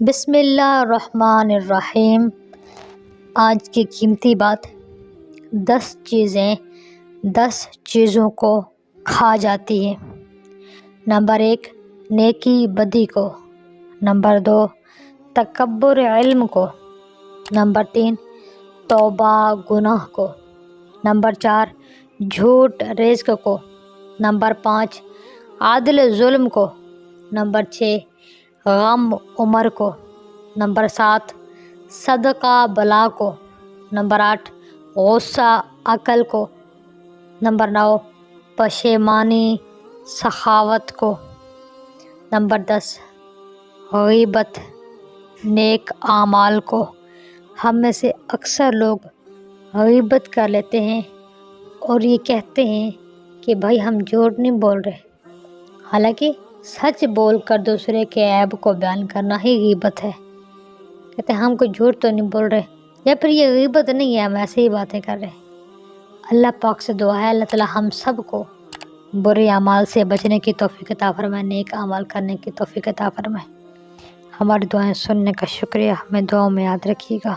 بسم اللہ الرحمن الرحیم۔ آج کی قیمتی بات، 10 چیزیں 10 چیزوں کو کھا جاتی ہیں۔ نمبر 1، نیکی بدی کو۔ نمبر 2، تکبر علم کو۔ نمبر 3، توبہ گناہ کو۔ نمبر 4، جھوٹ رزق کو۔ نمبر 5، عدل ظلم کو۔ نمبر 6، غم عمر کو۔ نمبر 7، صدقہ بلا کو۔ نمبر 8، غصہ عقل کو۔ نمبر 9، پشیمانی سخاوت کو۔ نمبر 10، غیبت نیک اعمال کو۔ ہم میں سے اکثر لوگ غیبت کر لیتے ہیں اور یہ کہتے ہیں کہ بھائی ہم جھوٹ نہیں بول رہے، حالانکہ سچ بول کر دوسرے کے عیب کو بیان کرنا ہی غیبت ہے۔ کہتے ہیں ہم کوئی جھوٹ تو نہیں بول رہے، یا پھر یہ غیبت نہیں ہے، ہم ایسے ہی باتیں کر رہے ہیں۔ اللہ پاک سے دعا ہے اللہ تعالی ہم سب کو برے اعمال سے بچنے کی توفیق عطا فرمائے، نیک اعمال کرنے کی توفیق عطا فرمائے۔ ہماری دعائیں سننے کا شکریہ، ہمیں دعاؤں میں یاد رکھیے گا۔